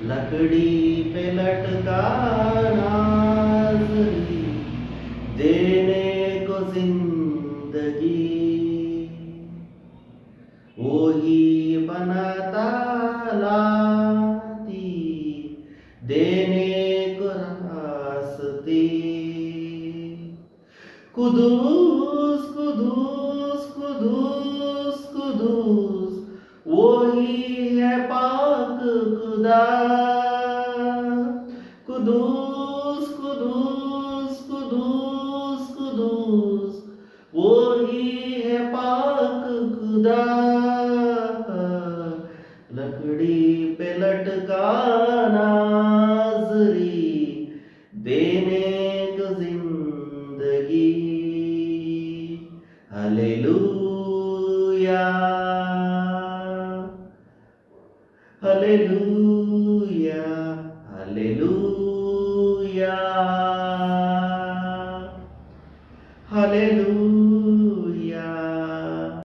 लकड़ी पे लटका नाज़री देने को जिंदगी, वो ही बनाता लाती देने को रास्ते। कुदूस कुदूस कुदूस कुदूस वो ही है पाक खुदा। कुदूस कुदूस कुदूस कुदूस वो ही है पाक खुदा। लकड़ी पे लटका नाज़री देने को जिंदगी। Hallelujah hallelujah hallelujah hallelujah.